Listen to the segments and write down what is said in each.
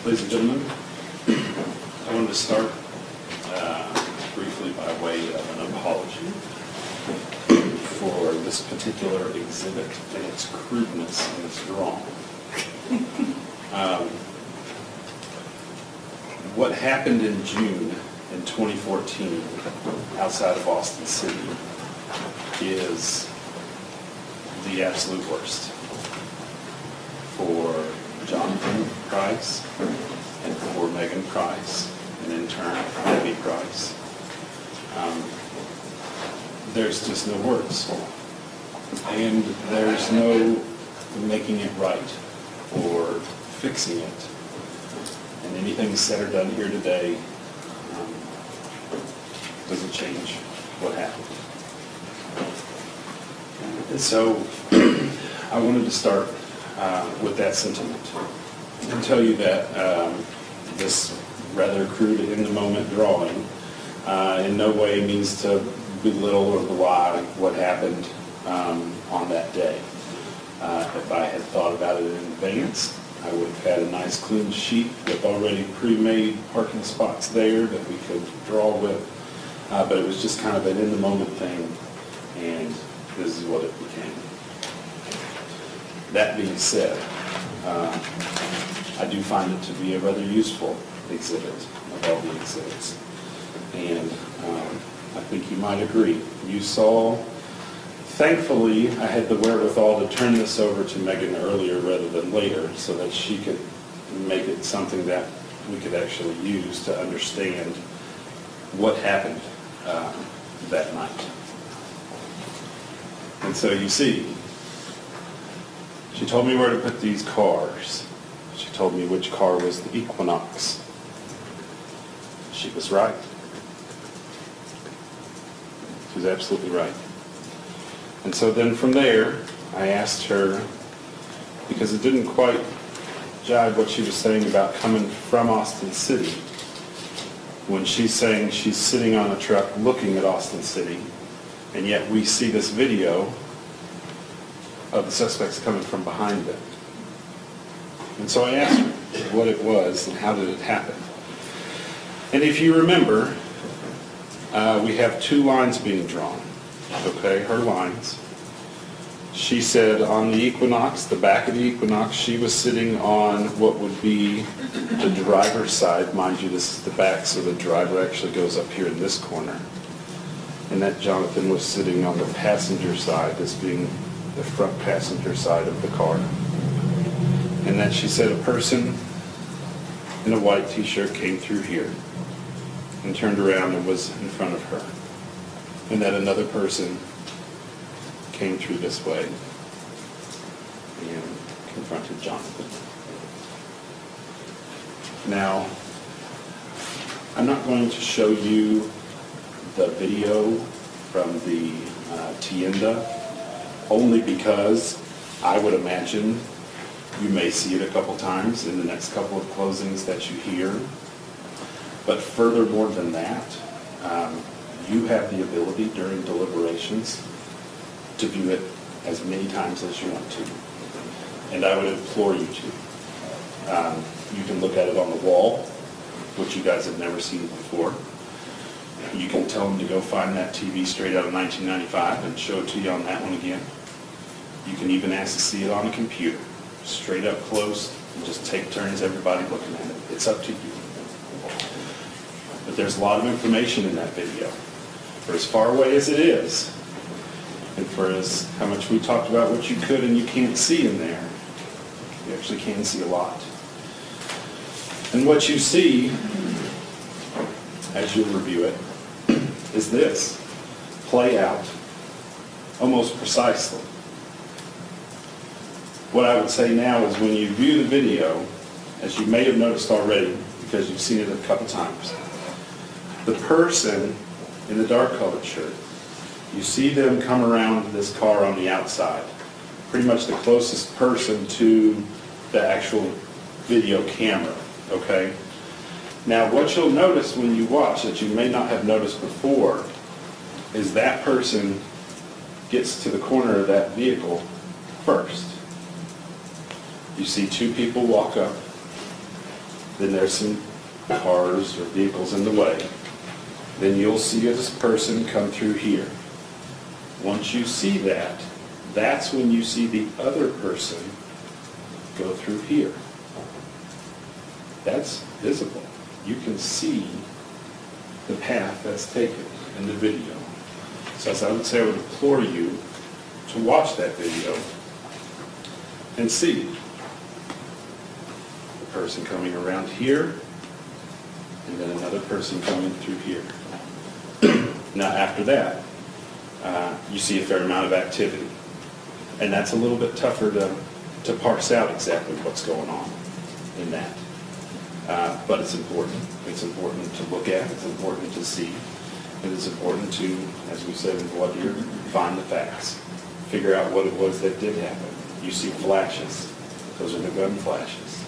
Ladies and gentlemen, I wanted to start briefly by way of an apology for this particular exhibit and its crudeness and its drawing. What happened in June in 2014 outside of Austin City is the absolute worst for Jonathan Price and for Megan Price, and in turn Debbie Price. There's just no words, and there's no making it right or fixing it. And anything said or done here today doesn't change what happened. And so I wanted to start with that sentiment and tell you that this rather crude in-the-moment drawing in no way means to belittle or belie what happened on that day. If I had thought about it in advance, I would have had a nice clean sheet with already pre-made parking spots there that we could draw with, but it was just kind of an in-the-moment thing, and this is what it became. That being said, I do find it to be a rather useful exhibit of all the exhibits, and I think you might agree. You saw, thankfully, I had the wherewithal to turn this over to Megan earlier rather than later so that she could make it something that we could actually use to understand what happened that night. And so you see, she told me where to put these cars. She told me which car was the Equinox. She was right. She was absolutely right. And so then from there, I asked her, because it didn't quite jive what she was saying about coming from Austin City, when she's saying she's sitting on a truck looking at Austin City, and yet we see this video of the suspects coming from behind them. And so I asked her what it was and how did it happen. And if you remember, we have two lines being drawn, okay, her lines. She said on the Equinox, the back of the Equinox, she was sitting on what would be the driver's side. Mind you, this is the back, so the driver actually goes up here in this corner. And that Jonathan was sitting on the passenger side, this being the front passenger side of the car. And that she said a person in a white t-shirt came through here and turned around and was in front of her. And that another person came through this way and confronted Jonathan. Now, I'm not going to show you the video from the tienda, only because I would imagine you may see it a couple times in the next couple of closings that you hear. But furthermore than that, you have the ability during deliberations to view it as many times as you want to. And I would implore you to. You can look at it on the wall, which you guys have never seen before. You can tell them to go find that TV straight out of 1995 and show it to you on that one again. You can even ask to see it on a computer, straight up close, and just take turns everybody looking at it. It's up to you. But there's a lot of information in that video. For as far away as it is, and for how much we talked about what you could and you can't see in there, you actually can see a lot. And what you see, as you'll review it, is this play out almost precisely. What I would say now is when you view the video, as you may have noticed already, because you've seen it a couple times, the person in the dark colored shirt, you see them come around this car on the outside, pretty much the closest person to the actual video camera, okay? Now what you'll notice when you watch that you may not have noticed before is that person gets to the corner of that vehicle first. You see two people walk up, then there's some cars or vehicles in the way. Then you'll see this person come through here. Once you see that, that's when you see the other person go through here. That's visible. You can see the path that's taken in the video. So as I would say, I would implore you to watch that video and see the person coming around here and then another person coming through here. Now after that, you see a fair amount of activity. And that's a little bit tougher to parse out exactly what's going on in that. But it's important. It's important to look at. It's important to see. And it's important to, as we said in blood here, find the facts. Figure out what it was that did happen. You see flashes. Those are the gun flashes.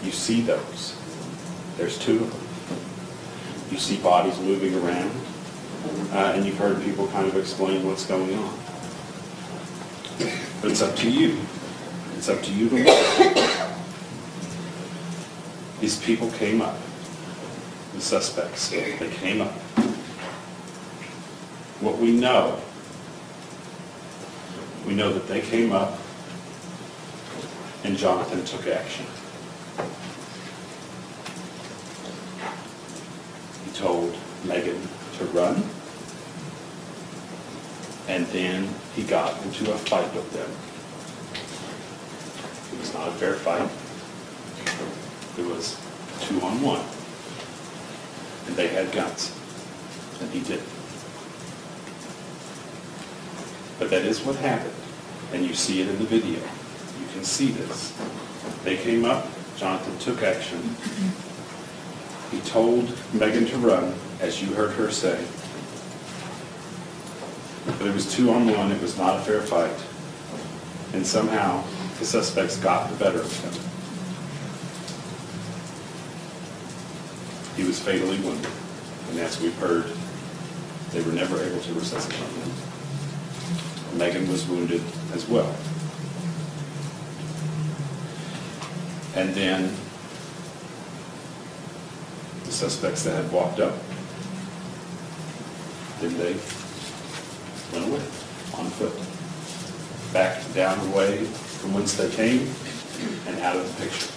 You see those. There's two of them. You see bodies moving around. And you've heard people kind of explain what's going on. But it's up to you. It's up to you to look. These people came up. The suspects, they came up. What we know that they came up and Jonathan took action. He told Megan to run, and then he got into a fight with them. It was not a fair fight. It was 2-on-1. And they had guns. And he didn't. But that is what happened. And you see it in the video. You can see this. They came up. Jonathan took action. He told Megan to run, as you heard her say. But it was 2-on-1. It was not a fair fight. And somehow the suspects got the better of him. He was fatally wounded. And as we've heard, they were never able to resuscitate him. Megan was wounded as well. And then the suspects that had walked up, then they went away on foot. Back down the way from whence they came and out of the picture.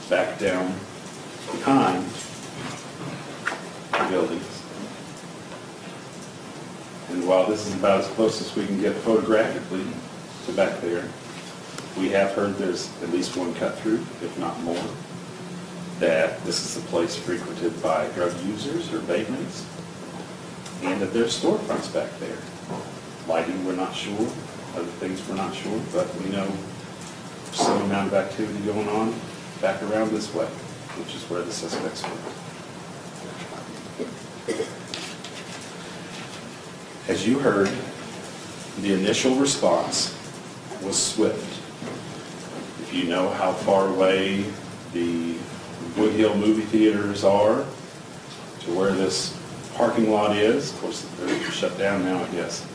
Back down behind the buildings. And while this is about as close as we can get photographically to back there, we have heard there's at least one cut through, if not more, that this is a place frequented by drug users or vagrants, and that there's storefronts back there. Lighting, we're not sure. Other things, we're not sure, but we know some amount of activity going on back around this way, which is where the suspects were. As you heard, the initial response was swift. If you know how far away the Woodhill movie theaters are to where this parking lot is, of course they're shut down now, I guess.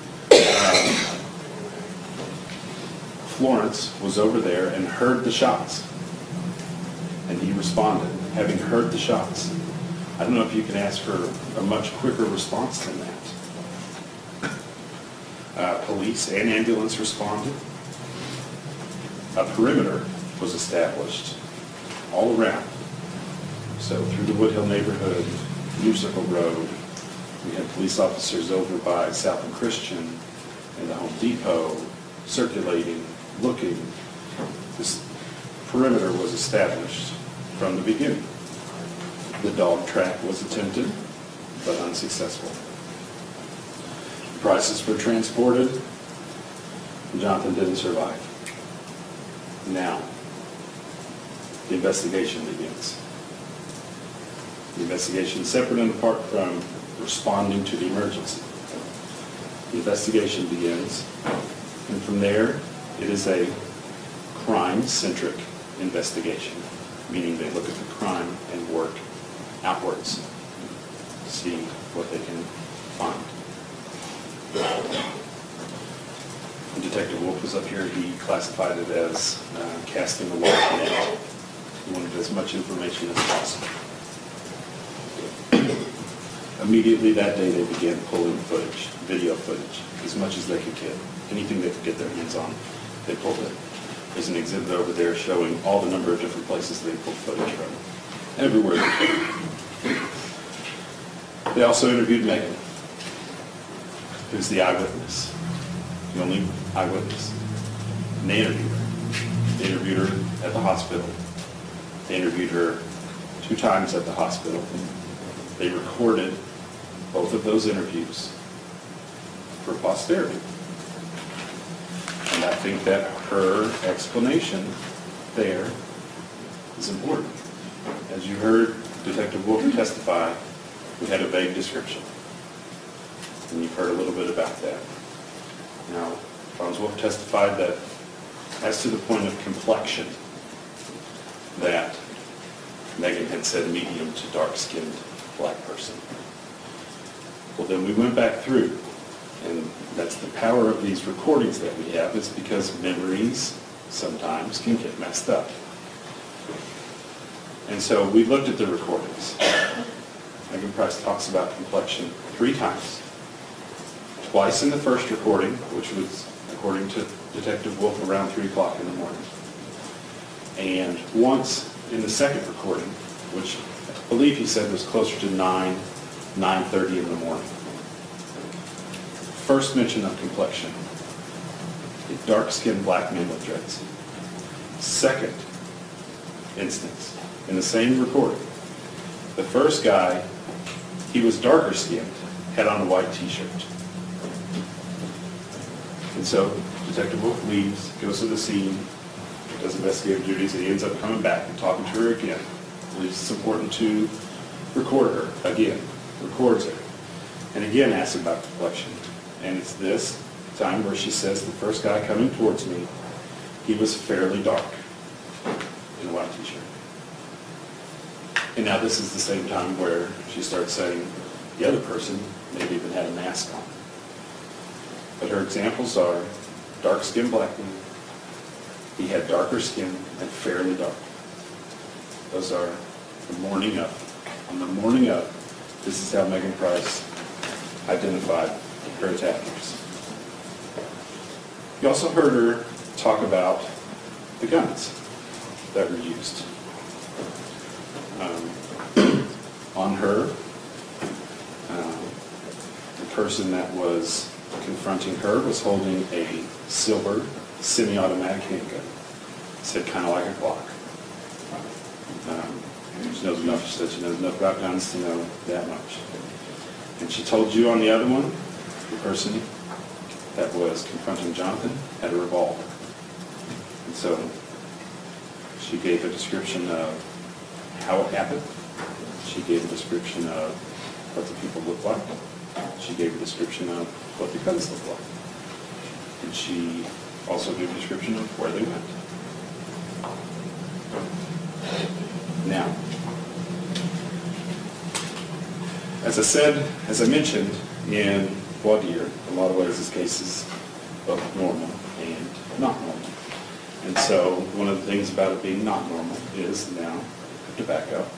Florence was over there and heard the shots. And he responded, having heard the shots. I don't know if you can ask for a much quicker response than that. Police and ambulance responded. A perimeter was established all around. So through the Woodhill neighborhood, New Circle Road, we had police officers over by South and Christian and the Home Depot circulating, looking. This perimeter was established from the beginning. The dog track was attempted, but unsuccessful. Prices were transported, and Jonathan didn't survive. Now, the investigation begins. The investigation is separate and apart from responding to the emergency. The investigation begins, and from there, it is a crime-centric investigation, meaning they look at the crime and work outwards, see what they can find. When Detective Wolf was up here, he classified it as casting a large net. He wanted as much information as possible. Immediately that day, they began pulling footage, video footage, as much as they could get. Anything they could get their hands on, they pulled it. There's an exhibit over there showing all the number of different places they pulled footage from. Everywhere they could. They also interviewed Megan, who's the eyewitness, the only eyewitness. And they interviewed her. They interviewed her at the hospital. They interviewed her 2 times at the hospital. They recorded both of those interviews for posterity. And I think that her explanation there is important. As you heard Detective Wolf testify, we had a vague description. And you've heard a little bit about that. Now, Franz Wolf testified that as to the point of complexion, that Megan had said medium to dark-skinned black person. Well, then we went back through, and that's the power of these recordings that we have, is because memories sometimes can get messed up. And so we looked at the recordings. Megan Price talks about complexion 3 times. Twice in the first recording, which was, according to Detective Wolf, around 3 o'clock in the morning. And once in the second recording, which I believe he said was closer to 9:30 in the morning. First mention of complexion, a dark-skinned black man with dreads. Second instance, in the same recording, the first guy, he was darker skinned, had on a white t-shirt. And so Detective Wolf leaves, goes to the scene, does investigative duties, and he ends up coming back and talking to her again. He believes it's important to record her again, records her, and again asks about complexion. And it's this time where she says the first guy coming towards me, he was fairly dark in a white t-shirt. And now this is the same time where she starts saying the other person maybe even had a mask on. But her examples are dark-skinned black man, he had darker skin and fairly dark. Those are the morning of. On the morning of, this is how Megan Price identified her attackers. You also heard her talk about the guns that were used. On her, the person that was confronting her was holding a silver semi-automatic handgun. It said kind of like a Glock. She knows enough. She said she knows enough about guns to know that much. And she told you on the other one, the person that was confronting Jonathan had a revolver. And so she gave a description of how it happened. She gave a description of what the people looked like. She gave a description of what the guns looked like. And she also gave a description of where they went. Now, as I mentioned, in voir dire, in a lot of ways this case is both normal and not normal. And so one of the things about it being not normal is now I have to back up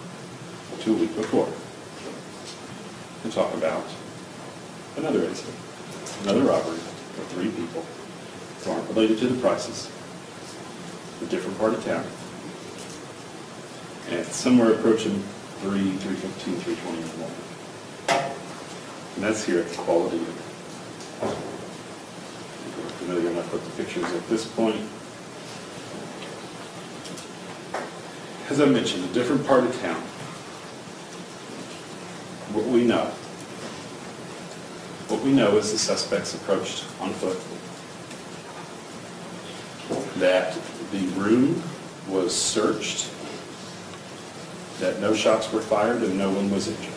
to a week before and talk about another incident, another robbery of 3 people who aren't related to the Prices, a different part of town, and it's somewhere approaching 3:15, 3:20 in the morning. And that's here at the Quality Inn. If you're familiar enough with the pictures at this point. As I mentioned, a different part of town. What we know is the suspects approached on foot. That the room was searched, that no shots were fired and no one was injured.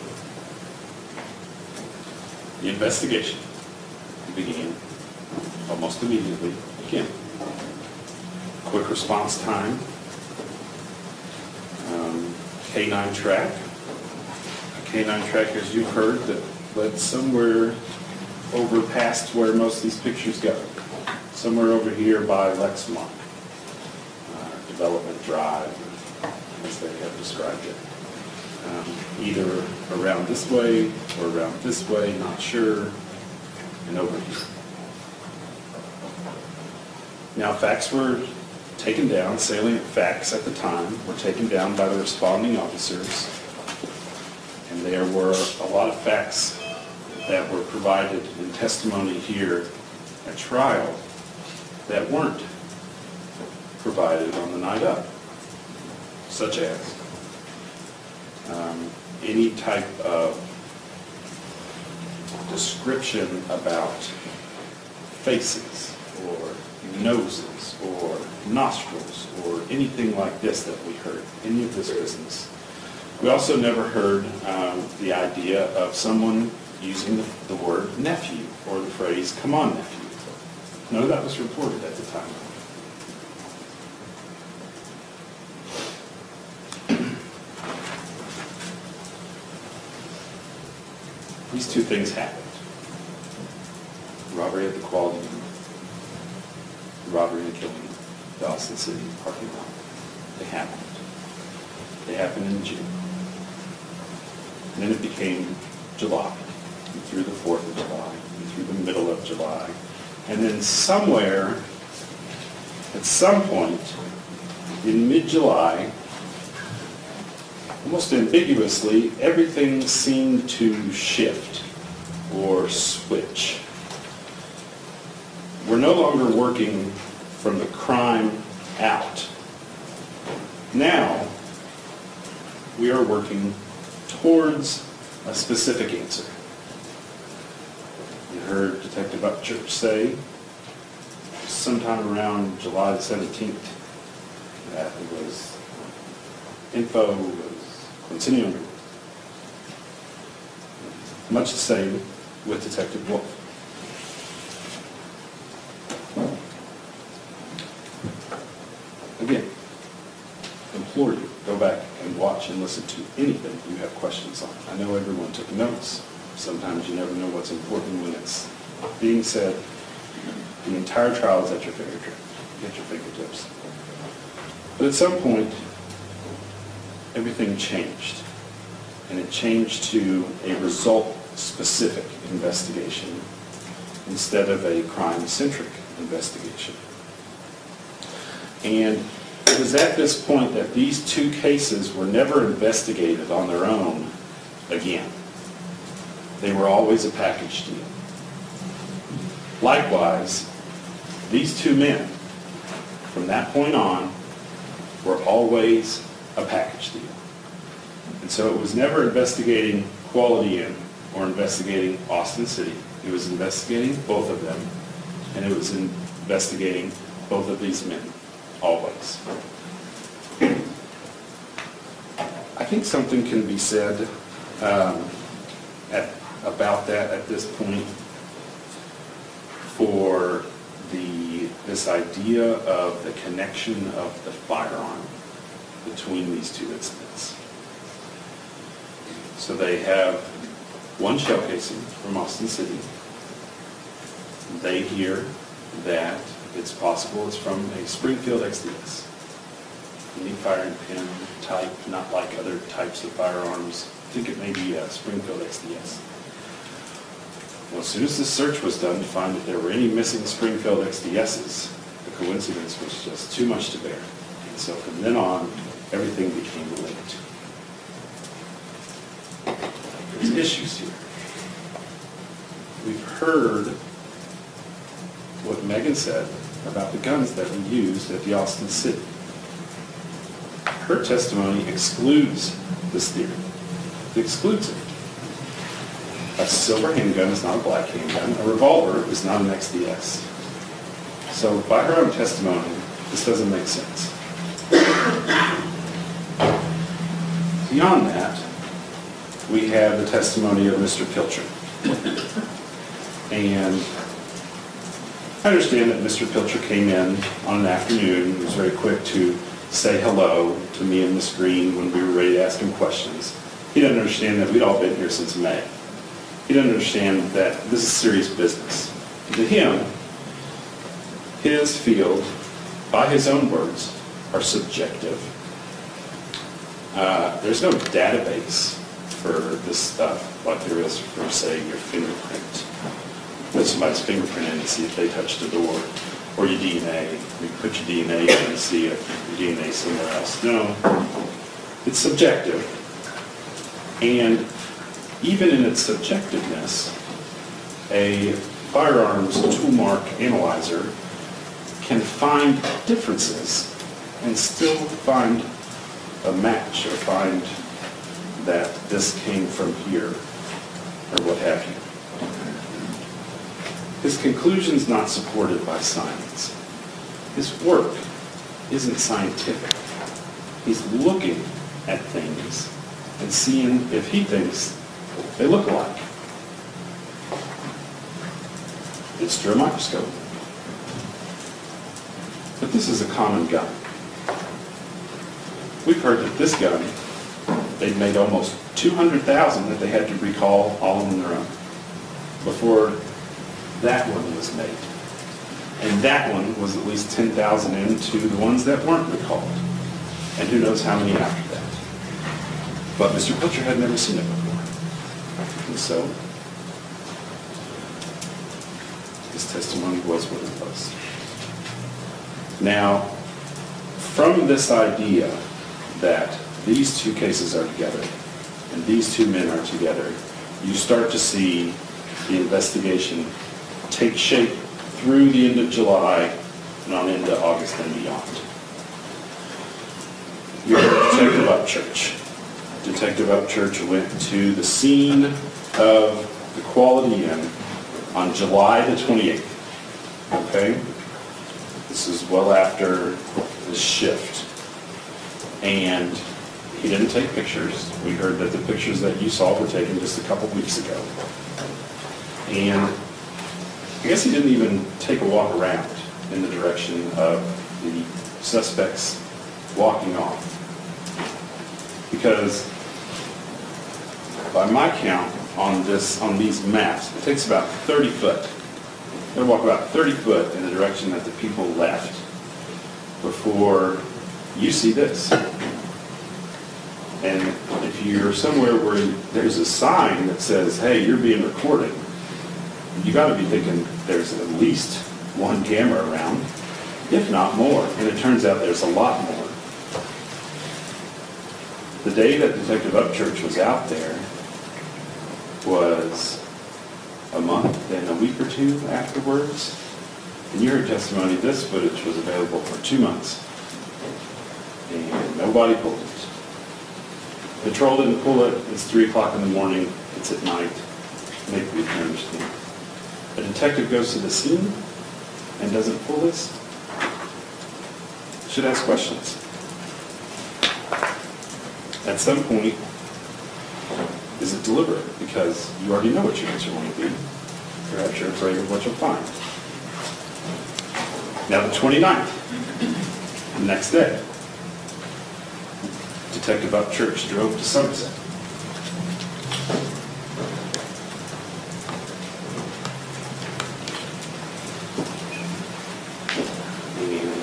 The investigation began almost immediately. Again, quick response time, K9 track. A K9 track, as you've heard, that led somewhere over past where most of these pictures go. somewhere over here by Lexmark, Development Drive, as they have described it. Either around this way or around this way, not sure, and over here. Now, facts were taken down, salient facts at the time were taken down by the responding officers, and there were a lot of facts that were provided in testimony here at trial that weren't provided on the night up, such as any type of description about faces or noses or nostrils or anything like this that we heard, any of this business. We also never heard the idea of someone using the word nephew or the phrase, "come on, nephew." None of that was reported at the time. These two things happened. Robbery at the Quality Inn, robbery and killing at the Austin City parking lot. They happened. They happened in June. And then it became July, and through the 4th of July, and through the middle of July. And then somewhere, at some point, in mid-July, almost ambiguously, everything seemed to shift or switch. We're no longer working from the crime out. Now, we are working towards a specific answer. You heard Detective Pilcher say sometime around July the 17th that it was info was continuing. Much the same with Detective Wolf. Again, implore you, go back and watch and listen to anything you have questions on. I know everyone took notes. Sometimes you never know what's important when it's being said. The entire trial is at your fingertips. But at some point, everything changed. And it changed to a result-specific investigation instead of a crime-centric investigation. And it was at this point that these two cases were never investigated on their own again. They were always a package deal. Likewise, these two men, from that point on, were always a package deal. And so it was never investigating Quality Inn or investigating Austin City. It was investigating both of them, and it was investigating both of these men, always. I think something can be said about that at this point for this idea of the connection of the firearm between these two incidents. So they have one shell casing from Austin City. They hear that it's possible it's from a Springfield XDS. Unique firing pin type, not like other types of firearms. I think it may be a Springfield XDS. Well, as soon as this search was done to find that there were any missing Springfield XDSs, the coincidence was just too much to bear. And so from then on, everything became linked. There's issues here. We've heard what Megan said about the guns that were used at the Austin City. Her testimony excludes this theory. It excludes it. A silver handgun is not a black handgun. A revolver is not an XDS. So by her own testimony, this doesn't make sense. Beyond that, we have the testimony of Mr. Pilcher. And I understand that Mr. Pilcher came in on an afternoon and was very quick to say hello to me and Ms. Green when we were ready to ask him questions. He didn't understand that we'd all been here since May. He didn't understand that this is serious business. To him, his field, by his own words, are subjective. There's no database for this stuff like there is for, say, your fingerprint. Put somebody's fingerprint in to see if they touched the door, or your DNA. You put your DNA in and see if your DNA is somewhere else. No, it's subjective. And even in its subjectiveness, a firearms tool mark analyzer can find differences and still find a match or find that this came from here or what have you. His conclusion's not supported by science. His work isn't scientific. He's looking at things and seeing if he thinks they look alike. It's through a microscope. But this is a common gun. We've heard that this gun, they'd made almost 200,000 that they had to recall all on their own before that one was made. And that one was at least 10,000 into the ones that weren't recalled. And who knows how many after that. But Mr. Pilcher had never seen it before. And so, his testimony was what it was. Now, from this idea that these two cases are together and these two men are together, you start to see the investigation take shape through the end of July and on into August and beyond. We heard Detective Upchurch. Detective Upchurch went to the scene of the Quality Inn on July the 28th. Okay? This is well after the shift. And he didn't take pictures. We heard that the pictures that you saw were taken just a couple weeks ago. And I guess he didn't even take a walk around in the direction of the suspects walking off. Because by my count on these maps, it takes about 30 foot. You gotta walk about 30 foot in the direction that the people left before you see this. And if you're somewhere where there's a sign that says, hey, you're being recorded, you got to be thinking there's at least one camera around, if not more. And it turns out there's a lot more. The day that Detective Upchurch was out there was a month and a week or two afterwards. And you heard testimony, this footage was available for 2 months. And nobody pulled it. Patrol didn't pull it. It's 3 o'clock in the morning. It's at night. Maybe we can understand. A detective goes to the scene and doesn't pull this. Should ask questions. At some point, is it deliberate? Because you already know what your answer will be. Perhaps you're afraid of what you'll find. Now the 29th, the next day, Detective Upchurch drove to Somerset. And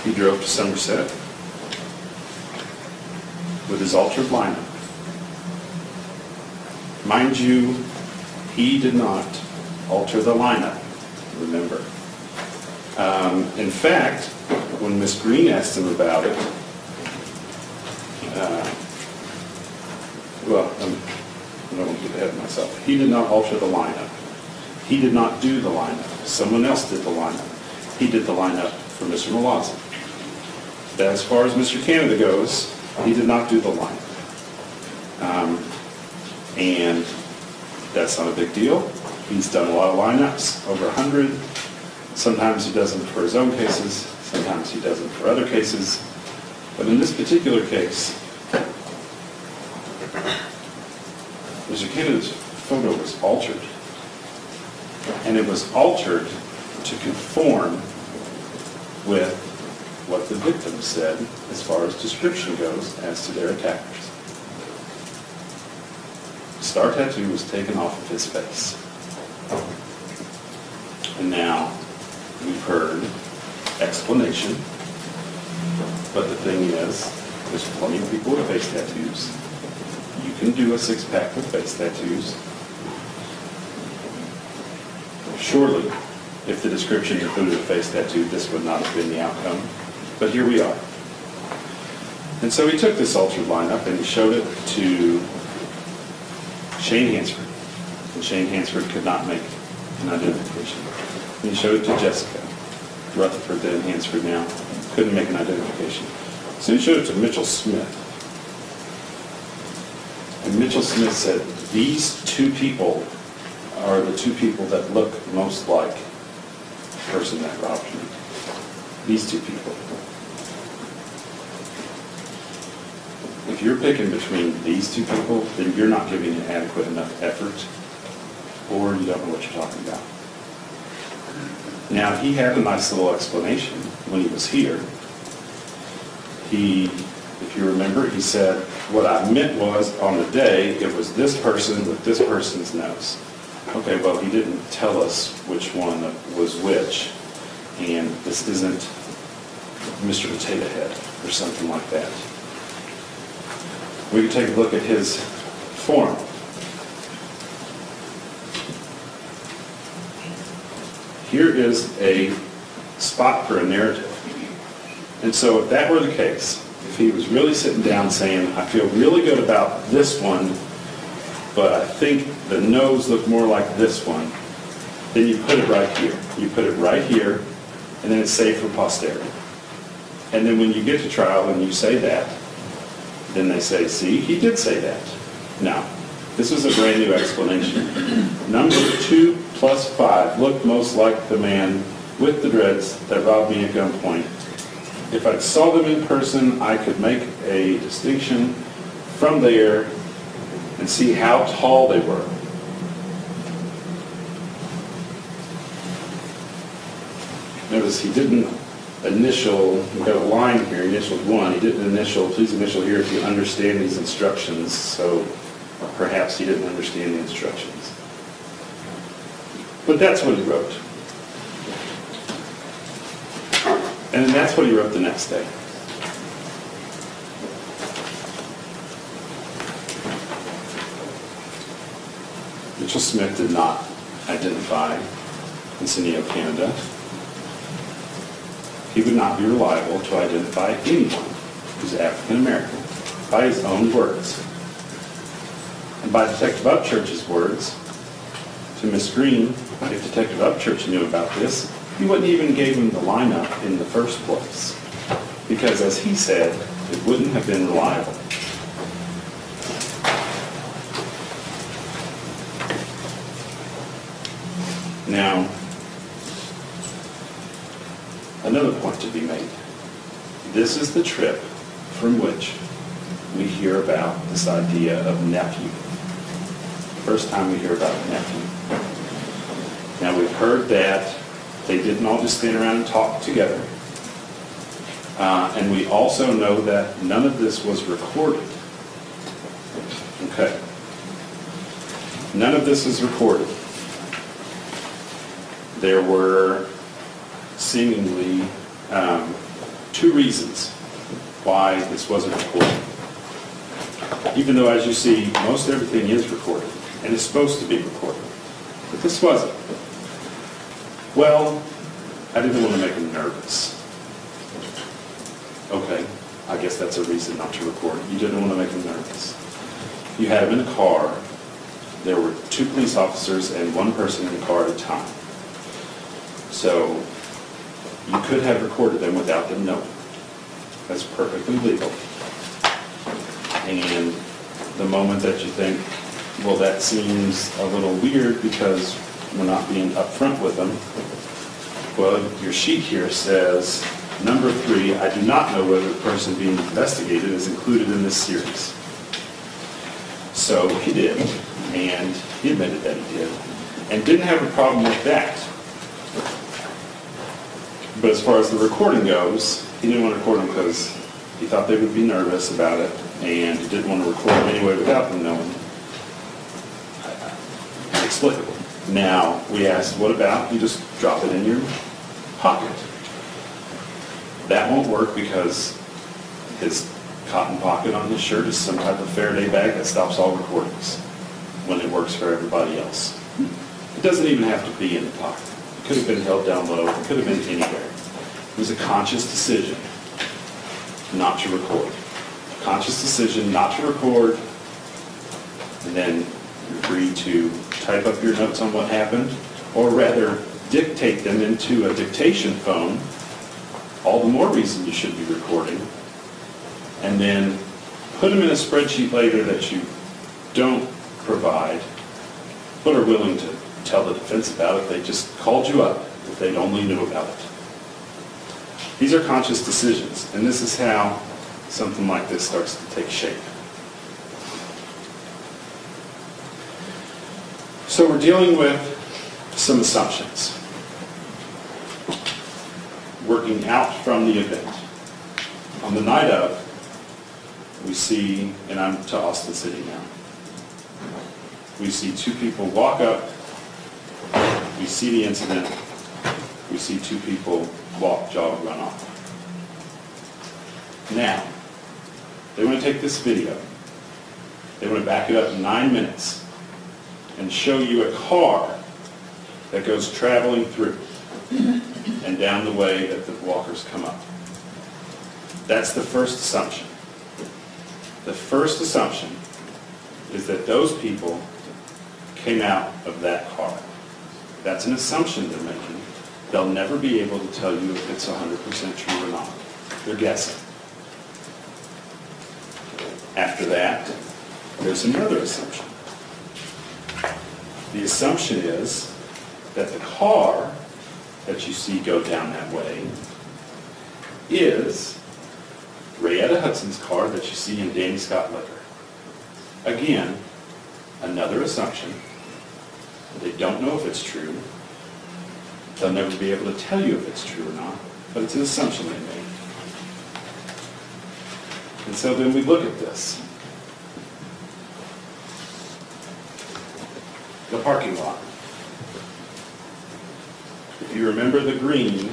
he drove to Somerset with his altered lineup. Mind you, he did not alter the lineup, remember. In fact, when Miss Green asked him about it, I don't want to get ahead of myself. He did not alter the lineup. He did not do the lineup. Someone else did the lineup. He did the lineup for Mr. Malazzi. But as far as Mr. Canada goes, he did not do the lineup. And that's not a big deal. He's done a lot of lineups, over 100. Sometimes he does them for his own cases. Sometimes he does them for other cases. But in this particular case, Mr. Canada's photo was altered. And it was altered to conform with what the victim said as far as description goes as to their attackers. Star tattoo was taken off of his face. And And now we've heard explanation, but the thing is, there's plenty of people with face tattoos. You can do a six-pack with face tattoos. Surely, if the description included a face tattoo, this would not have been the outcome. But here we are. And so he took this altered lineup and he showed it to Shane Hansford. And Shane Hansford could not make an identification. And he showed it to Jessica. Rutherford, then Hansford now, couldn't make an identification. So he showed it to Mitchell Smith. And Mitchell Smith said, these two people are the two people that look most like the person that robbed me. These two people. If you're picking between these two people, then you're not giving it adequate enough effort, or you don't know what you're talking about. Now, he had a nice little explanation when he was here. If you remember, he said, what I meant was, on the day, it was this person with this person's nose. Okay, well, he didn't tell us which one was which, and this isn't Mr. Potato Head or something like that. We can take a look at his form. Here is a spot for a narrative. And so if that were the case, if he was really sitting down saying, I feel really good about this one, but I think the nose looked more like this one, then you put it right here. You put it right here, and then it's saved for posterity. And then when you get to trial and you say that, then they say, see, he did say that. Now, this was a brand new explanation. Number 2 plus 5 looked most like the man with the dreads that robbed me at gunpoint. If I saw them in person, I could make a distinction from there and see how tall they were. Notice he didn't initial, we've got a line here, initial 1. He didn't initial, please initial here if you understand these instructions. So perhaps he didn't understand the instructions. But that's what he wrote. And that's what he wrote the next day. Mitchell Smith did not identify Enciniio, Canada. He would not be reliable to identify anyone who's African American by his own words. And by Detective Upchurch's words to Miss Green, if Detective Upchurch knew about this, he wouldn't even give him the lineup in the first place. Because as he said, it wouldn't have been reliable. Now, another point to be made. This is the trip from which we hear about this idea of nephew. First time we hear about nephew. Now we've heard that they didn't all just stand around and talk together. And we also know that none of this was recorded. Okay. None of this is recorded. There were seemingly 2 reasons why this wasn't recorded. Even though, as you see, most everything is recorded and is supposed to be recorded. But this wasn't. Well, I didn't want to make him nervous. Okay, I guess that's a reason not to record it. You didn't want to make him nervous. You had him in a car. There were 2 police officers and 1 person in the car at a time. So you could have recorded them without them knowing. That's perfectly legal. And the moment that you think, well, that seems a little weird because we're not being upfront with them, well, your sheet here says, number 3, I do not know whether the person being investigated is included in this series. So he did, and he admitted that he did, and didn't have a problem with that. But as far as the recording goes, he didn't want to record them because he thought they would be nervous about it, and he didn't want to record them anyway without them knowing. Inexplicable. Now, we asked, what about you just drop it in your pocket? That won't work because his cotton pocket on his shirt is some type of Faraday bag that stops all recordings when it works for everybody else. It doesn't even have to be in the pocket. It could have been held down low. It could have been anywhere. It was a conscious decision not to record. Conscious decision not to record, and then you're free to type up your notes on what happened, or rather dictate them into a dictation phone. All the more reason you should be recording, and then put them in a spreadsheet later that you don't provide, but are willing to tell the defense about if they just called you up, if they'd only knew about it. These are conscious decisions, and this is how something like this starts to take shape. So we're dealing with some assumptions, working out from the event. On the night of, we see, and I'm to Austin City now, we see two people walk up, we see the incident, we see two people walk, jog, run off. Now, they want to take this video, they want to back it up in 9 minutes and show you a car that goes traveling through and down the way that the walkers come up. That's the first assumption. The first assumption is that those people came out of that car. That's an assumption they're making. They'll never be able to tell you if it's 100% true or not. They're guessing. After that, there's another assumption. The assumption is that the car that you see go down that way is Rayetta Hudson's car that you see in Danny Scott Liquor. Again, another assumption. They don't know if it's true. They'll never be able to tell you if it's true or not, but it's an assumption they made. And so then we look at this. The parking lot. If you remember, the green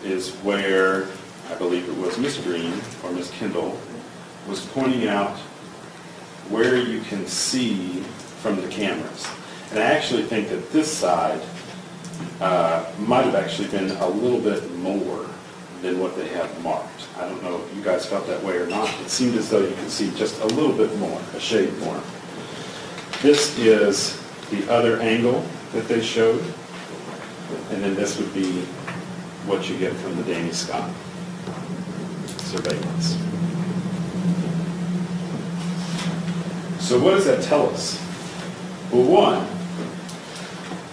is where, I believe it was Miss Green or Miss Kendall, was pointing out where you can see from the cameras. And I actually think that this side might have actually been a little bit more than what they have marked. I don't know if you guys felt that way or not. It seemed as though you could see just a little bit more, a shade more. This is the other angle that they showed, and then this would be what you get from the Danny Scott surveillance. So what does that tell us? Well, one,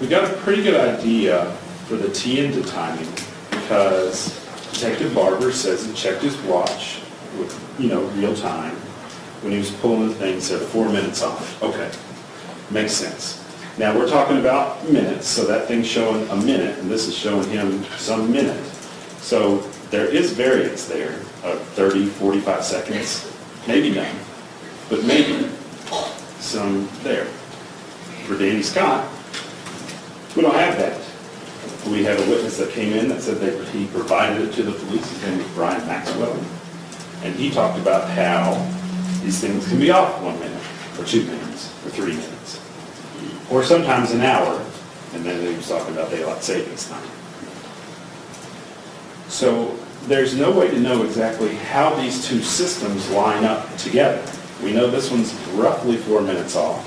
we got a pretty good idea for the T-end timing because Detective Barber says he checked his watch with, real time. When he was pulling the thing, he said 4 minutes on it. Okay, makes sense. Now we're talking about minutes, so that thing's showing a minute, and this is showing him some minute. So there is variance there of 30, 45 seconds, maybe none, but maybe some there. For Danny Scott, we don't have that. We have a witness that came in that said that he provided it to the police. His name was Brian Maxwell. And he talked about how these things can be off 1 minute, or 2 minutes, or 3 minutes, or sometimes an hour. And then he was talking about daylight savings time. So there's no way to know exactly how these two systems line up together. We know this one's roughly 4 minutes off,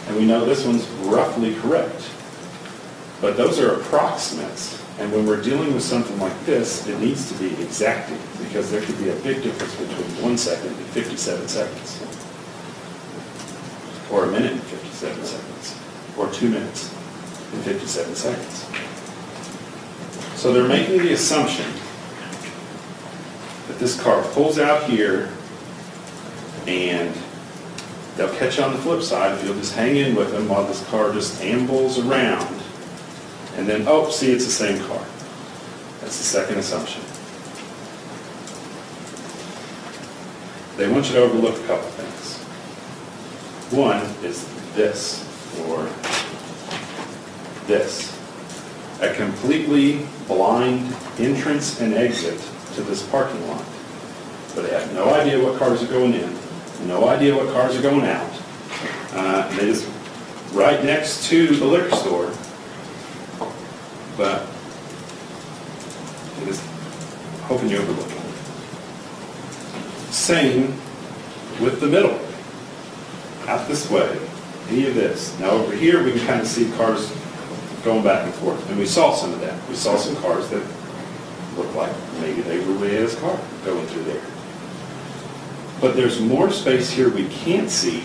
and we know this one's roughly correct. But those are approximates, and when we're dealing with something like this, it needs to be exacting, because there could be a big difference between 1 second and 57 seconds, or a minute and 57 seconds, or 2 minutes and 57 seconds. So they're making the assumption that this car pulls out here, and they'll catch you on the flip side if you'll just hang in with them while this car just ambles around. And then, oh, see, it's the same car. That's the second assumption. They want you to overlook a couple things. One is this, or this. A completely blind entrance and exit to this parking lot. But they have no idea what cars are going in, no idea what cars are going out. They just right next to the liquor store, but it is hoping you overlook it. Same with the middle. Out this way, any of this. Now over here we can kind of see cars going back and forth, and we saw some of that. We saw some cars that looked like maybe they were Rhea's car going through there. But there's more space here we can't see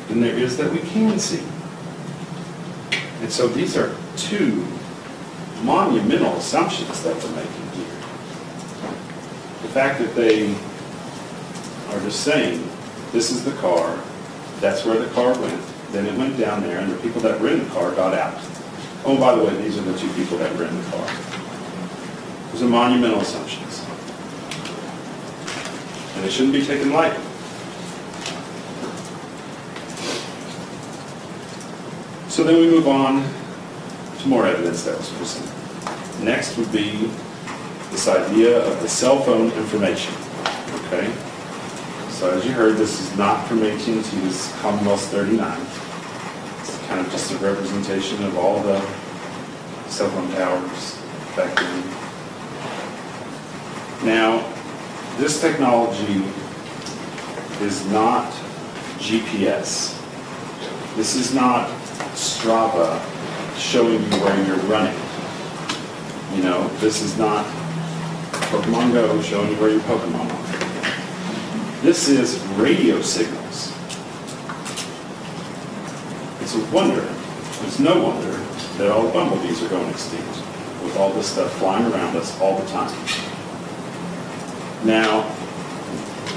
than there is that we can see. And so these are two monumental assumptions that we're making here. The fact that they are just saying, this is the car, that's where the car went, then it went down there, and the people that were in the car got out. Oh, by the way, these are the two people that were in the car. Those are monumental assumptions. And they shouldn't be taken lightly. So then we move on to more evidence that was presented. Next would be this idea of the cell phone information. Okay? So as you heard, this is not from AT&T's Commonwealth 39. It's kind of just a representation of all the cell phone towers back then. Now, this technology is not GPS. This is not Strava showing you where you're running. You know, this is not Pokemon Go showing you where your Pokemon are. This is radio signals. It's a wonder, it's no wonder that all the bumblebees are going extinct with all this stuff flying around us all the time. Now,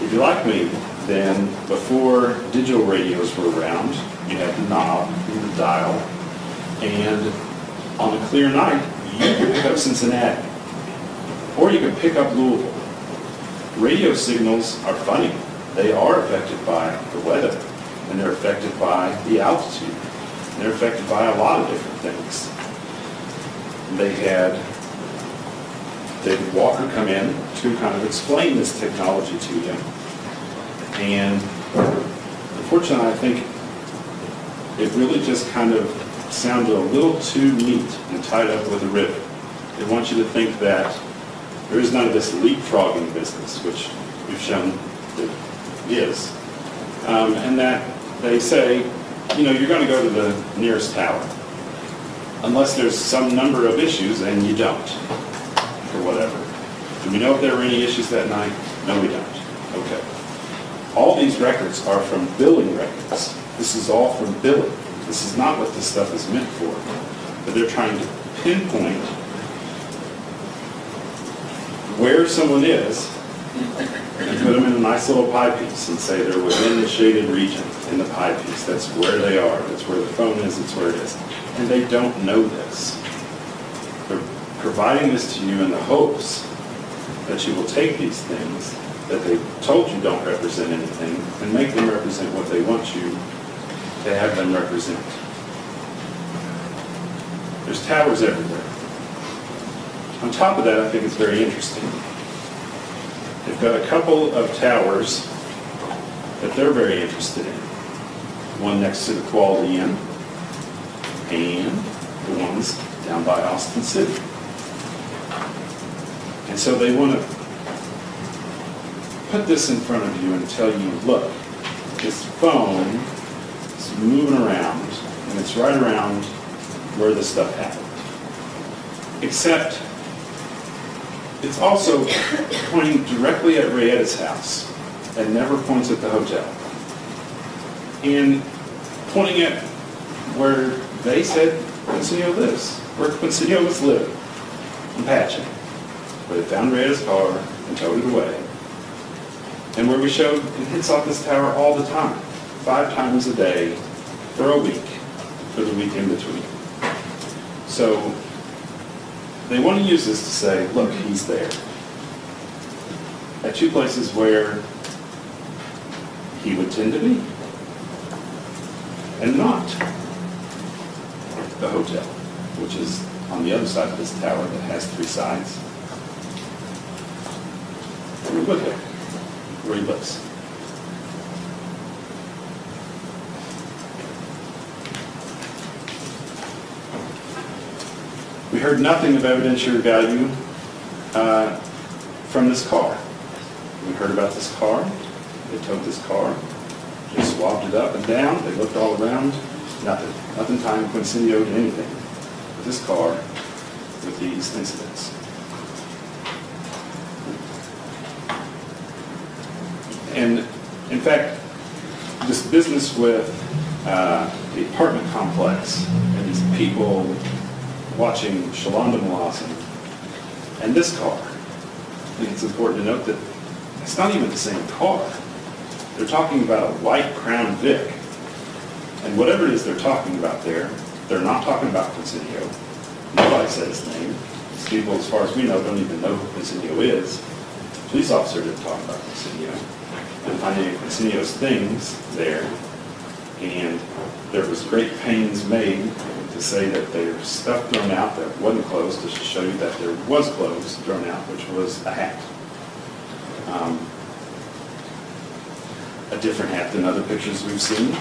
if you're like me, then before digital radios were around, you had the knob, the dial, and on a clear night, you could pick up Cincinnati, or you could pick up Louisville. Radio signals are funny. They are affected by the weather, and they're affected by the altitude. And they're affected by a lot of different things. They had David Walker come in to kind of explain this technology to you. And unfortunately, I think it really just kind of sounded a little too neat and tied up with a ribbon. They want you to think that there is none of this leapfrogging business, which we've shown that is. And that they say, you know, you're going to go to the nearest tower, unless there's some number of issues, and you don't, or whatever. Do we know if there were any issues that night? No, we don't. Okay. All these records are from billing records. This is all from billing. This is not what this stuff is meant for. But they're trying to pinpoint where someone is and put them in a nice little pie piece and say they're within the shaded region in the pie piece. That's where they are. That's where the phone is. That's where it is. And they don't know this. They're providing this to you in the hopes that you will take these things that they told you don't represent anything and make them represent what they want you to have them represent. There's towers everywhere. On top of that, I think it's very interesting. They've got a couple of towers that they're very interested in. One next to the Quality Inn and the ones down by Austin City. And so they want to put this in front of you and tell you, look, this phone is moving around, and it's right around where this stuff happened. Except it's also pointing directly at Rietta's house and never points at the hotel. And pointing at where they said Quincinio lives, where Quincinio was living, in Patchen, where they found Rietta's car and towed it away. And where we showed it hits off this tower all the time, 5 times a day for a week, for the week in between. So they want to use this to say, look, he's there. At 2 places where he would tend to be, and not the hotel. which is on the other side of this tower that has 3 sides, we would have where he lives. We heard nothing of evidentiary value from this car. We heard about this car. They towed this car. They swabbed it up and down. They looked all around. Nothing. Nothing tying Quincinio to anything with this car with these incidents. And in fact, this business with the apartment complex and these people watching Shalonda Mawson and this car, I think it's important to note that it's not even the same car. They're talking about a white Crown Vic. And whatever it is they're talking about there, they're not talking about Quincinio. Nobody said his name. These people, as far as we know, don't even know who Quincinio is. The police officer didn't talk about Quincinio. Didn't find any of Quincinio's things there. And there was great pains made to say that there's stuff thrown out that wasn't clothes, just to show you that there was clothes thrown out, which was a hat. A different hat than other pictures we've seen.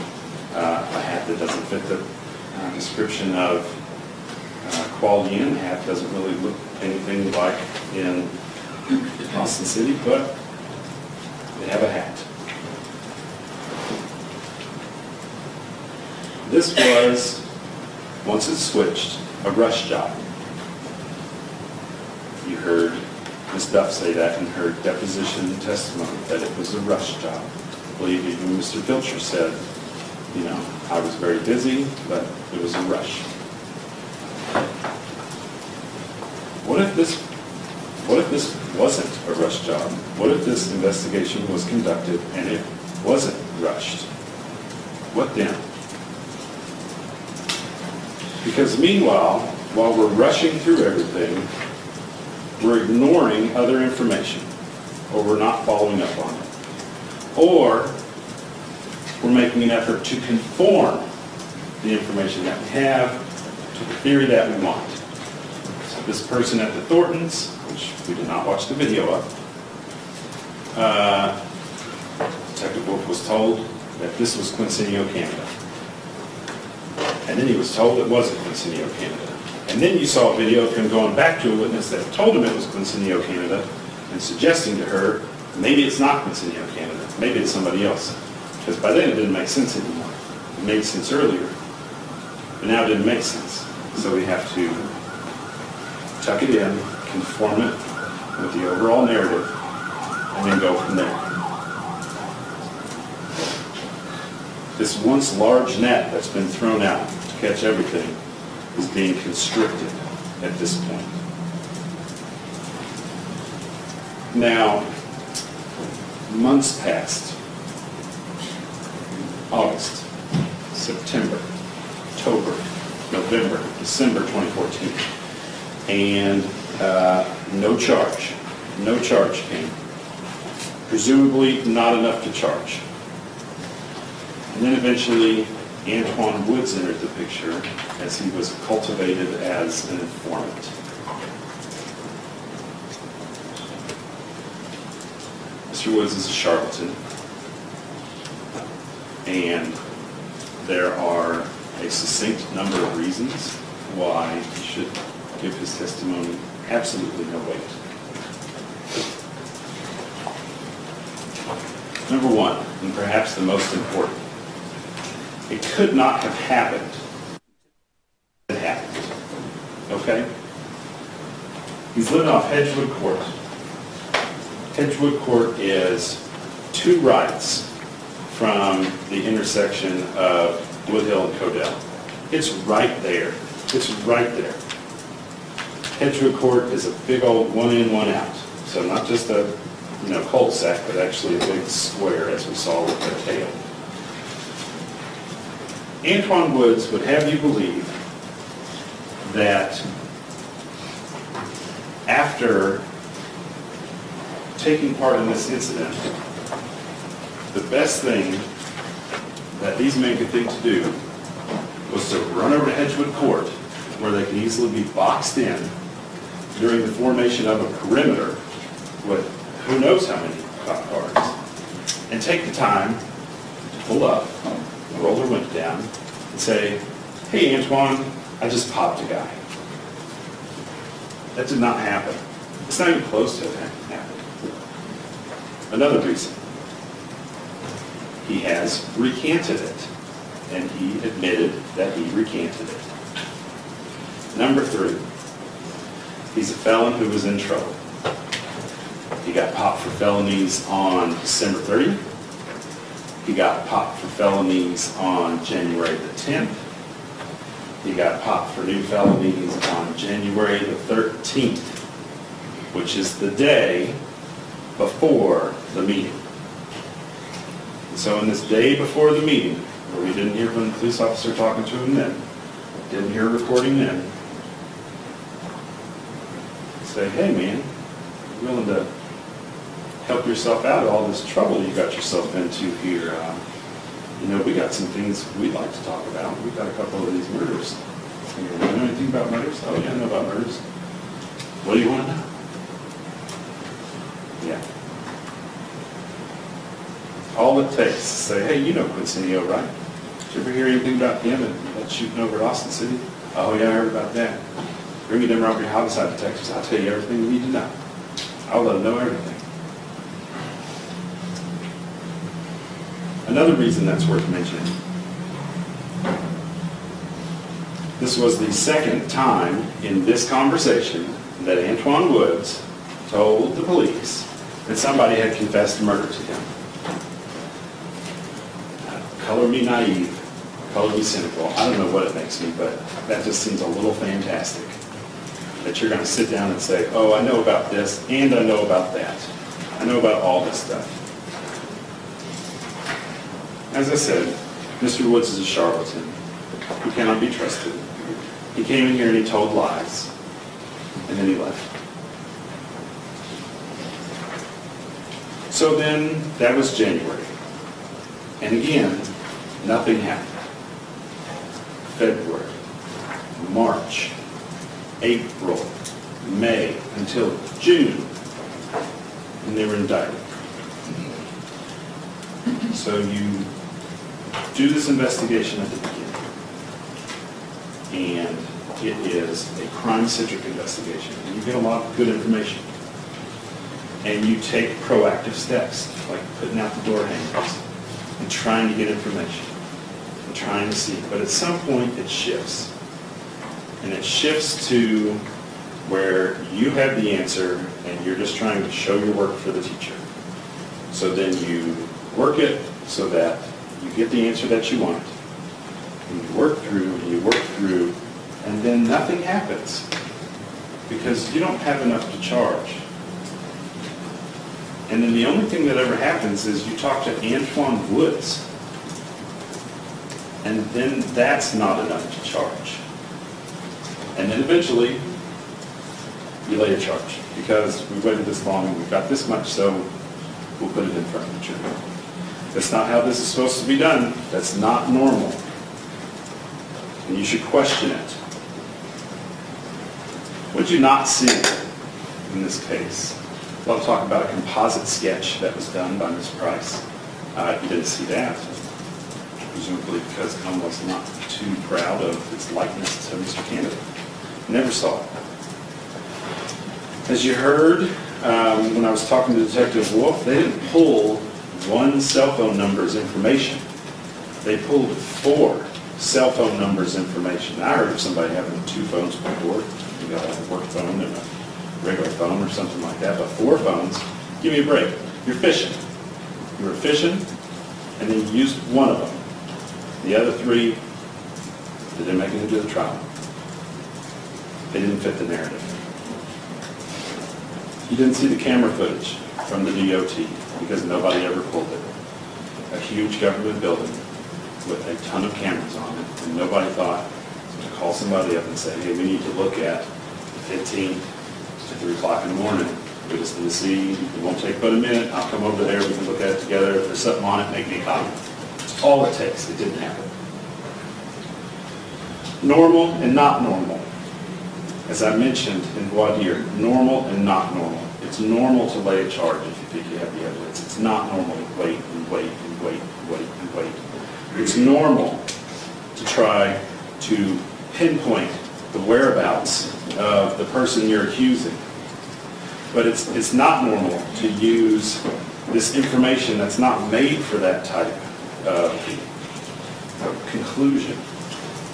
A hat that doesn't fit the description of Quality Inn. The hat doesn't really look anything like in Austin City, but they have a hat. This was, once it's switched, a rush job. You heard Ms. Duff say that in her deposition testimony, that it was a rush job. I believe even Mr. Pilcher said, you know, I was very busy, but it was a rush. What if this wasn't a rush job? What if this investigation was conducted and it wasn't rushed? What then? Because meanwhile, while we're rushing through everything, we're ignoring other information, or we're not following up on it. Or we're making an effort to conform the information that we have to the theory that we want. So this person at the Thorntons, which we did not watch the video of, Detective Wolf was told that this was Quincinio, Canada. And then he was told it wasn't Quincinio, Canada. And then you saw a video of him going back to a witness that told him it was Quincinio, Canada, and suggesting to her, maybe it's not Quincinio, Canada, maybe it's somebody else. Because by then it didn't make sense anymore. It made sense earlier, but now it didn't make sense. So we have to tuck it in, conform it with the overall narrative, and then go from there. This once large net that's been thrown out to catch everything is being constricted at this point. Now, months passed. August, September, October, November, December 2014. And no charge. No charge came. Presumably not enough to charge. And then eventually Antoine Woods entered the picture as he was cultivated as an informant. Mr. Woods is a charlatan. And there are a succinct number of reasons why he should give his testimony absolutely no weight. Number one, and perhaps the most important, it could not have happened. It happened. Okay? He's living off Hedgewood Court. Hedgewood Court is 2 rights from the intersection of Woodhill and Codell. It's right there. It's right there. Hedgewood Court is a big old 1 in, 1 out. So not just a cul-de-sac, but actually a big square, as we saw with the tail. Antoine Woods would have you believe that after taking part in this incident, the best thing that these men could think to do was to run over to Hedgewood Court where they can easily be boxed in during the formation of a perimeter with who knows how many cop cars, and take the time to pull up, roll their window down, and say, "Hey, Antoine, I just popped a guy." That did not happen. It's not even close to happening. Another reason. He has recanted it, and he admitted that he recanted it. Number 3, he's a felon who was in trouble. He got popped for felonies on December 30th. He got popped for felonies on January the 10th. He got popped for new felonies on January the 13th, which is the day before the meeting. So in this day before the meeting, where we didn't hear from the police officer talking to him then, didn't hear a recording then, say, "Hey man, you willing to help yourself out of all this trouble you got yourself into here? We got some things we'd like to talk about. We've got a couple of these murders. You know anything about murders?" "Oh yeah, I know about murders." "What do you want to know?" Yeah. All it takes is to say, "Hey, you know Quincinio, right? Did you ever hear anything about him and that shooting over at Austin City?" "Oh yeah, I heard about that. Bring me them robbery homicide detectives. I'll tell you everything you need to know. I'll let them know everything." Another reason that's worth mentioning. This was the second time in this conversation that Antoine Woods told the police that somebody had confessed murder to him. Color me naive, color me cynical. I don't know what it makes me, but that just seems a little fantastic. That you're going to sit down and say, "Oh, I know about this, and I know about that. I know about all this stuff." As I said, Mr. Woods is a charlatan who cannot be trusted. He came in here and he told lies, and then he left. So then, that was January. And again, nothing happened. February, March, April, May, until June, and they were indicted. So you do this investigation at the beginning, and it is a crime-centric investigation, and you get a lot of good information. And you take proactive steps, like putting out the door hangers, and trying to get information, and trying to see. But at some point, it shifts. And it shifts to where you have the answer, and you're just trying to show your work for the teacher. So then you work it so that you get the answer that you want. And you work through, and then nothing happens. Because you don't have enough to charge. And then the only thing that ever happens is you talk to Antoine Woods. And then that's not enough to charge. And then eventually, you lay a charge. Because we waited this long and we've got this much, so we'll put it in front of the jury. That's not how this is supposed to be done. That's not normal. And you should question it. What did you not see in this case? A lot of talk about a composite sketch that was done by Ms. Price. You didn't see that, presumably because Elm was not too proud of its likeness to Mr. Canada. Never saw it. As you heard when I was talking to Detective Wolf, they didn't pull one cell phone number's information. They pulled 4 cell phone numbers information. I heard of somebody having 2 phones before. You got a work phone and a regular phone or something like that, but 4 phones, give me a break. You're fishing. You were fishing, and then you used one of them. The other 3, they didn't make it into the trial. They didn't fit the narrative. You didn't see the camera footage from the DOT because nobody ever pulled it. A huge government building with a ton of cameras on it, and nobody thought to call somebody up and say, "Hey, we need to look at the 15th to 3 o'clock in the morning. We just need to see, it won't take but a minute, I'll come over there, we can look at it together. If there's something on it, make me a copy." That's all it takes. It didn't happen. Normal and not normal. As I mentioned in voir dire, normal and not normal. It's normal to lay a charge if you think you have the evidence. It's not normal to wait and wait and wait and wait and wait. It's normal to try to pinpoint the whereabouts of the person you're accusing. But it's not normal to use this information that's not made for that type of conclusion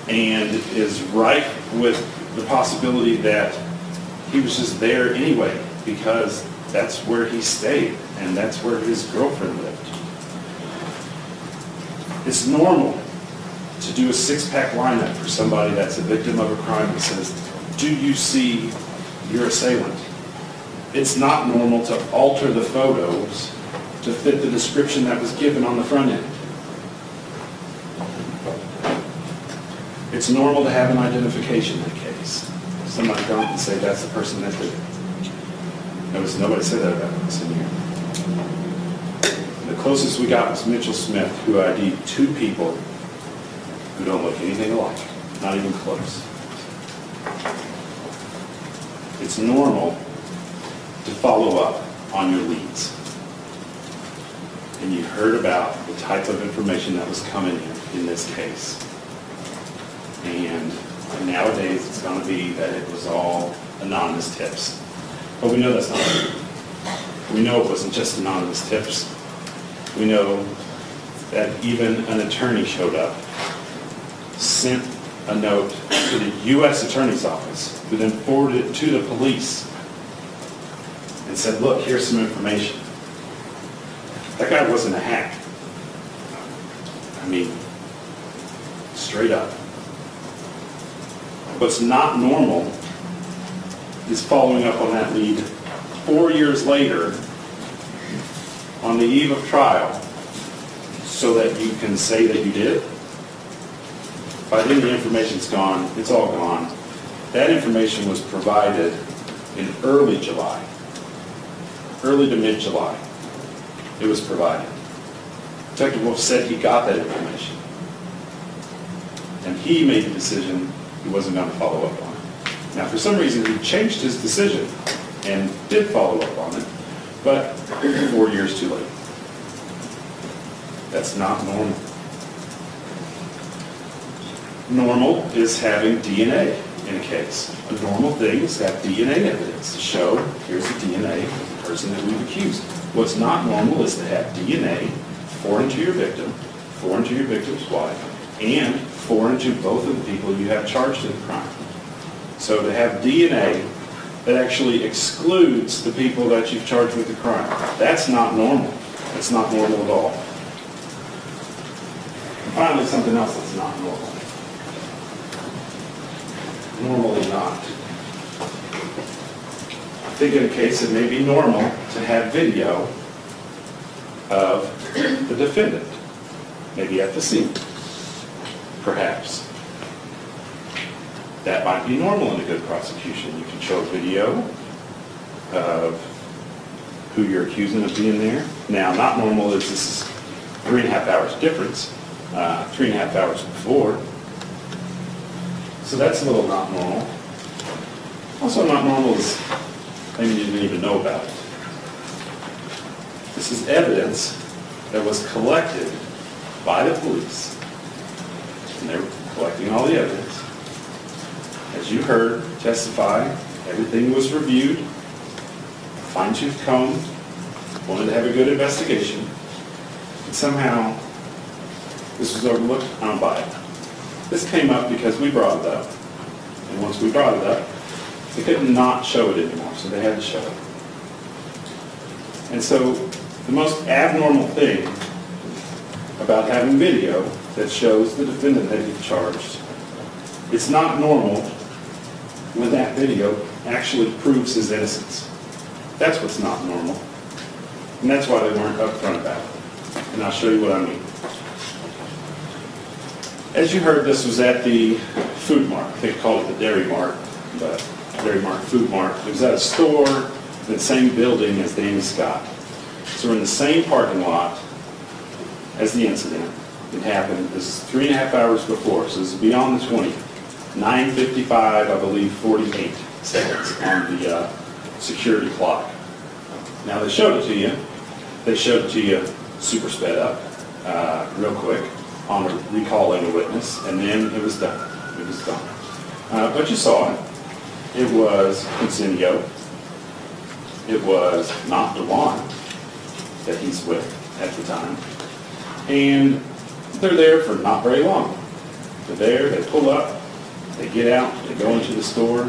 and is rife with the possibility that he was just there anyway because that's where he stayed and that's where his girlfriend lived. It's normal to do a six-pack lineup for somebody that's a victim of a crime that says, do you see your assailant? It's not normal to alter the photos to fit the description that was given on the front end. It's normal to have an identification in a case. Somebody come up and say, that's the person that did it. Notice nobody said that about us in here. The closest we got was Mitchell Smith, who ID'd two people who don't look anything alike, not even close. It's normal to follow up on your leads. And you heard about the type of information that was coming in this case. And nowadays it's going to be that it was all anonymous tips. But we know that's not true. We know it wasn't just anonymous tips. We know that even an attorney showed up, sent a note to the U.S. Attorney's Office, who then forwarded it to the police and said, look, here's some information. That guy wasn't a hack. I mean, straight up. What's not normal is following up on that lead 4 years later on the eve of trial so that you can say that you did. By then the information's gone, it's all gone. That information was provided in early July, early to mid-July. It was provided. Detective Wolf said he got that information. And he made the decision he wasn't going to follow up on it. Now, for some reason, he changed his decision and did follow up on it, but 4 years too late. That's not normal. Normal is having DNA in a case. A normal thing is to have DNA evidence to show here's the DNA of the person that we've accused. What's not normal is to have DNA foreign to your victim, foreign to your victim's wife, and foreign to both of the people you have charged in the crime. So to have DNA that actually excludes the people that you've charged with the crime, that's not normal. That's not normal at all. And finally, something else that's not normal. Normally not. I think in a case it may be normal to have video of the defendant, maybe at the scene, perhaps. That might be normal in a good prosecution. You can show a video of who you're accusing of being there. Now, not normal is this is 3.5 hours difference, 3.5 hours before. So that's a little not normal. Also not normal is maybe you didn't even know about it. This is evidence that was collected by the police. And they were collecting all the evidence. As you heard, testify, everything was reviewed, fine-tooth comb, wanted to have a good investigation, and somehow this was overlooked. I don't buy it. This came up because we brought it up. And once we brought it up, they couldn't not show it anymore, so they had to show it. And so the most abnormal thing about having video that shows the defendant that you've charged, it's not normal when that video actually proves his innocence. That's what's not normal. And that's why they weren't upfront about it. And I'll show you what I mean. As you heard, this was at the Food Mart. I think they called it the Dairy Mart, but Dairy Mart, Food Mart. It was at a store in the same building as Danny Scott. So we're in the same parking lot as the incident. It happened. This is 3.5 hours before, so this is beyond the 20th. 9:55, I believe, 48. seconds on the security clock. Now they showed it to you. They showed it to you super sped up, real quick, on recalling a witness, and then it was done. It was done. But you saw it. It was Quincinio. It was not DeJuan that he's with at the time. And they're there for not very long. They're there, they pull up, they get out, they go into the store,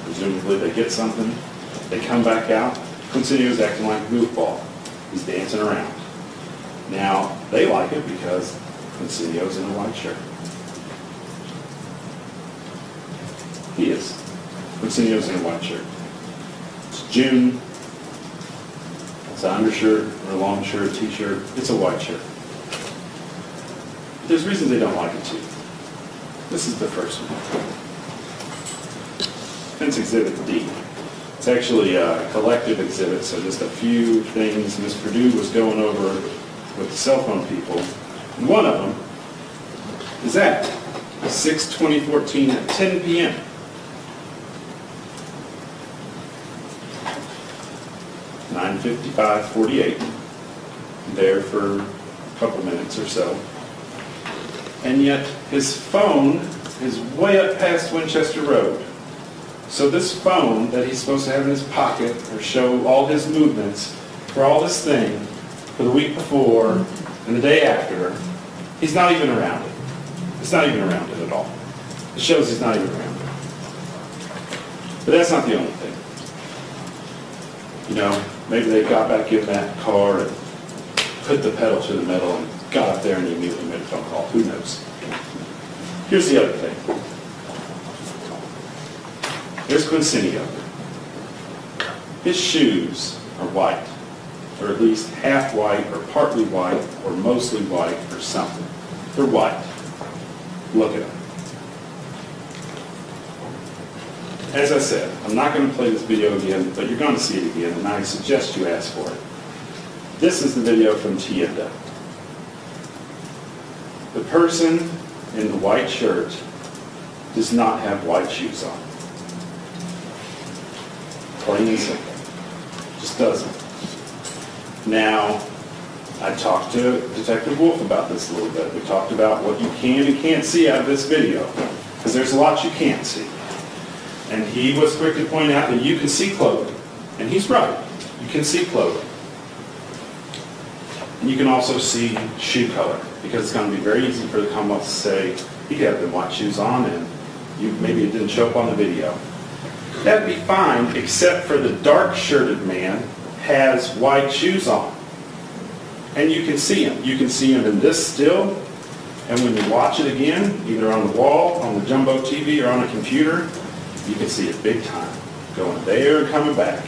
presumably they get something, they come back out. Quincinio's acting like a goofball. He's dancing around. Now, they like it because Quincinio's in a white shirt. He is. Quincinio's in a white shirt. It's June. It's an undershirt or a long shirt, t-shirt. It's a white shirt. There's reasons they don't like it too. This is the first one. Defense Exhibit D. It's actually a collective exhibit, so just a few things Ms. Perdue was going over with the cell phone people. And one of them is at 6/20/14 at 10 p.m. (9:55:48). There for a couple minutes or so. And yet his phone is way up past Winchester Road. So this phone that he's supposed to have in his pocket or show all his movements for all this thing for the week before and the day after, he's not even around it. It's not even around it at all. It shows he's not even around it. But that's not the only thing. You know, maybe they got back in that car and put the pedal to the metal and got up there and he immediately made a phone call. Who knows? Here's the other thing. There's Quincinio. His shoes are white, or at least half white, or partly white, or mostly white, or something. They're white. Look at them. As I said, I'm not going to play this video again, but you're going to see it again, and I suggest you ask for it. This is the video from Tienda. The person in the white shirt does not have white shoes on. Plain and simple. Just doesn't. Now, I talked to Detective Wolf about this a little bit. We talked about what you can and can't see out of this video, because there's a lot you can't see. And he was quick to point out that you can see clothing. And he's right. You can see clothing. And you can also see shoe color, because it's going to be very easy for the Commonwealth to say, he had the white shoes on and maybe it didn't show up on the video. That'd be fine, except for the dark-shirted man has white shoes on. And you can see him. You can see him in this still, and when you watch it again, either on the wall, on the jumbo TV, or on a computer, you can see it big time, going there and coming back.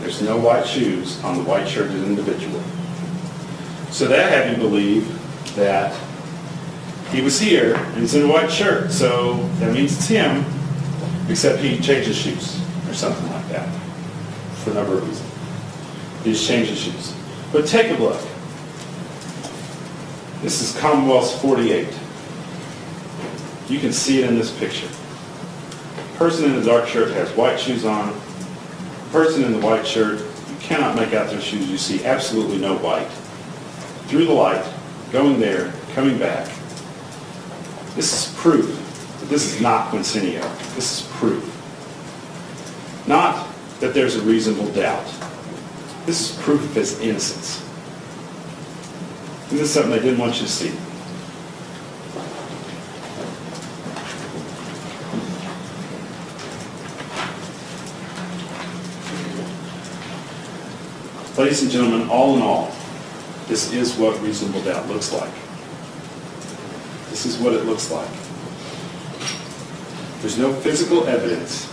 There's no white shoes on the white-shirted individual. So that had you believe that he was here, and he's in a white shirt, so that means it's him, except he changed his shoes, or something like that, for a number of reasons. He just changed his shoes. But take a look. This is Commonwealth's 48. You can see it in this picture. The person in the dark shirt has white shoes on. The person in the white shirt, you cannot make out their shoes. You see absolutely no white. Through the light, going there, coming back. This is proof that this is not Quincinio. This is proof. Not that there's a reasonable doubt. This is proof of his innocence. And this is something they didn't want you to see. Ladies and gentlemen, all in all, this is what reasonable doubt looks like. This is what it looks like. There's no physical evidence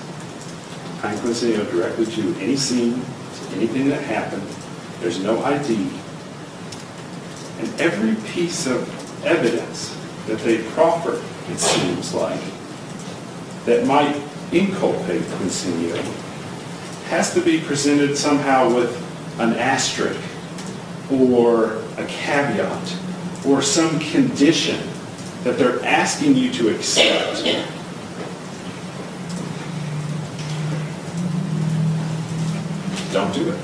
tying Quincinio directly to any scene, to anything that happened. There's no ID. And every piece of evidence that they proffer, it seems like, that might inculpate Quincinio has to be presented somehow with an asterisk or a caveat or some condition that they're asking you to accept. don't do it.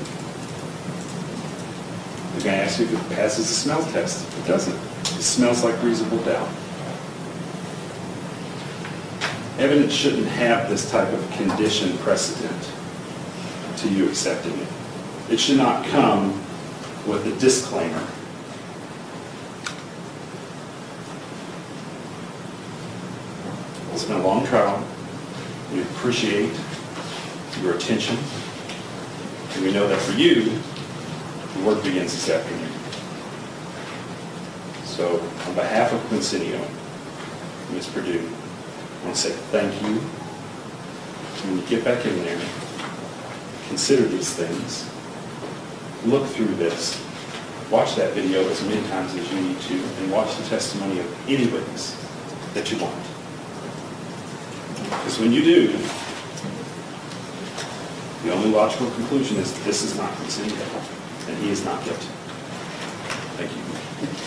They're going to ask you if it passes the smell test. It doesn't. It smells like reasonable doubt. Evidence shouldn't have this type of condition precedent to you accepting it. It should not come with a disclaimer. It's been a long trial. We appreciate your attention. And we know that for you, the work begins this afternoon. So, on behalf of Quincinio, Ms. Perdue, I want to say thank you. When you get back in there, consider these things. Look through this. Watch that video as many times as you need to, and watch the testimony of any witness that you want. Because when you do, the only logical conclusion is this is not Quincinio, and he is not guilty. Thank you.